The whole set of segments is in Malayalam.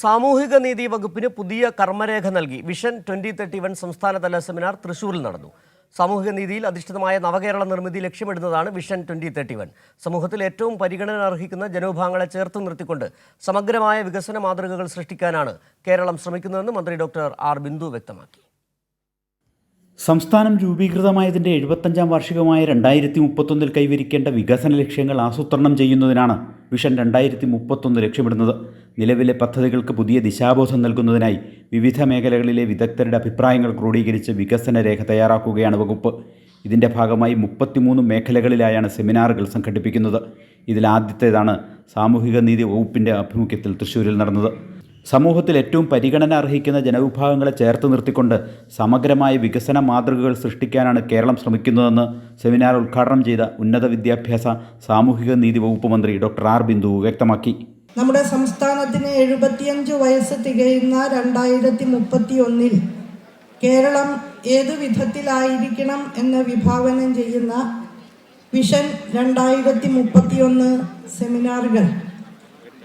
സാമൂഹിക നീതി വകുപ്പിന് പുതിയ കർമ്മരേഖ നൽകി വിഷൻ 2031 സംസ്ഥാനതല സെമിനാർ തൃശൂരിൽ നടന്നു. സാമൂഹിക നീതിയിൽ അധിഷ്ഠിതമായ നവകേരള നിർമ്മിതി ലക്ഷ്യമിടുന്നതാണ് വിഷൻ 2031. സമൂഹത്തിൽ ഏറ്റവും പരിഗണന അർഹിക്കുന്ന ജനവിഭാഗങ്ങളെ ചേർത്ത് നിർത്തിക്കൊണ്ട് സമഗ്രമായ വികസന മാതൃകകൾ സൃഷ്ടിക്കാനാണ് കേരളം ശ്രമിക്കുന്നതെന്ന് മന്ത്രി ഡോക്ടർ ആർ ബിന്ദു വ്യക്തമാക്കി. സംസ്ഥാനം രൂപീകൃതമായതിൻ്റെ 75-ാം വാർഷികമായ 2031 കൈവരിക്കേണ്ട വികസന ലക്ഷ്യങ്ങൾ ആസൂത്രണം ചെയ്യുന്നതിനാണ് വിഷൻ 2031 ലക്ഷ്യമിടുന്നത്. നിലവിലെ പദ്ധതികൾക്ക് പുതിയ ദിശാബോധം നൽകുന്നതിനായി വിവിധ മേഖലകളിലെ വിദഗ്ധരുടെ അഭിപ്രായങ്ങൾ ക്രോഡീകരിച്ച് വികസന രേഖ തയ്യാറാക്കുകയാണ് വകുപ്പ്. ഇതിൻ്റെ ഭാഗമായി 33 മേഖലകളിലായാണ് സെമിനാറുകൾ സംഘടിപ്പിക്കുന്നത്. ഇതിലാദ്യത്തേതാണ് സാമൂഹിക നീതി വകുപ്പിൻ്റെ ആഭിമുഖ്യത്തിൽ തൃശ്ശൂരിൽ നടന്നത്. സമൂഹത്തിൽ ഏറ്റവും പരിഗണന അർഹിക്കുന്ന ജനവിഭാഗങ്ങളെ ചേർത്ത് നിർത്തിക്കൊണ്ട് സമഗ്രമായ വികസന മാതൃകകൾ സൃഷ്ടിക്കാനാണ് കേരളം ശ്രമിക്കുന്നതെന്ന് സെമിനാർ ഉദ്ഘാടനം ചെയ്ത ഉന്നത വിദ്യാഭ്യാസ സാമൂഹിക നീതി വകുപ്പ് മന്ത്രി ഡോക്ടർ ആർ ബിന്ദു വ്യക്തമാക്കി. നമ്മുടെ സംസ്ഥാനത്തിന് 75 വയസ്സ് തികയുന്ന 2031 കേരളം ഏതു വിധത്തിലായിരിക്കണം എന്ന് വിഭാവനം ചെയ്യുന്ന വിഷൻ 2031 സെമിനാറുകൾ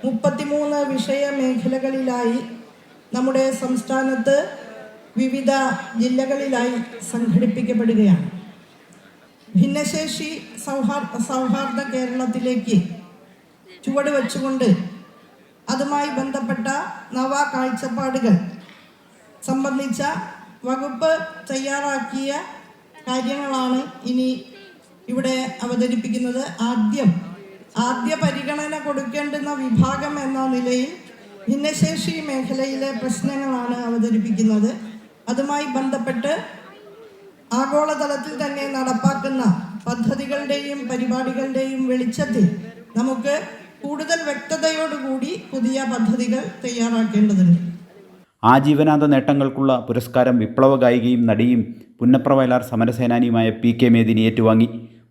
33 വിഷയ മേഖലകളിലായി നമ്മുടെ സംസ്ഥാനത്ത് വിവിധ ജില്ലകളിലായി സംഘടിപ്പിക്കപ്പെടുകയാണ്. ഭിന്നശേഷി സൗഹാർദ്ദ കേരളത്തിലേക്ക് ചുവട് വച്ചുകൊണ്ട് അതുമായി ബന്ധപ്പെട്ട നവ കാഴ്ചപ്പാടുകൾ സംബന്ധിച്ച വകുപ്പ് തയ്യാറാക്കിയ കാര്യങ്ങളാണ് ഇനി ഇവിടെ അവതരിപ്പിക്കുന്നത്. ആദ്യ പരിഗണന കൊടുക്കേണ്ടുന്ന വിഭാഗം എന്ന നിലയിൽ ഭിന്നശേഷി മേഖലയിലെ പ്രശ്നങ്ങളാണ് അവതരിപ്പിക്കുന്നത്. അതുമായി ബന്ധപ്പെട്ട് ആഗോളതലത്തിൽ തന്നെ നടപ്പാക്കുന്ന പദ്ധതികളുടെയും പരിപാടികളുടെയും വെളിച്ചത്തിൽ നമുക്ക് കൂടുതൽ വ്യക്തതയോടുകൂടി പുതിയ പദ്ധതികൾ തയ്യാറാക്കേണ്ടതുണ്ട്. ആജീവനാന്ത നേട്ടങ്ങൾക്കുള്ള പുരസ്കാരം വിപ്ലവ ഗായികയും നടിയും പുന്നപ്ര വയലാർ സമരസേനാനിയുമായ PK മേദിനി ഏറ്റുവാങ്ങി.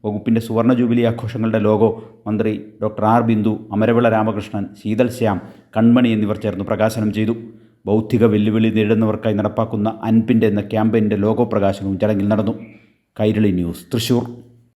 വകുപ്പിൻ്റെ സുവർണ ജൂബിലി ആഘോഷങ്ങളുടെ ലോഗോ മന്ത്രി ഡോക്ടർ ആർ ബിന്ദു, അമരവിള രാമകൃഷ്ണൻ, ശീതൽ ശ്യാം, കൺമണി എന്നിവർ ചേർന്ന് പ്രകാശനം ചെയ്തു. ബൗദ്ധിക വെല്ലുവിളി നേരിടുന്നവർക്കായി നടപ്പാക്കുന്ന അൻപിൻ്റെ എന്ന ക്യാമ്പയിൻ്റെ ലോഗോ പ്രകാശനവും ചടങ്ങിൽ നടന്നു. കൈരളി ന്യൂസ്, തൃശ്ശൂർ.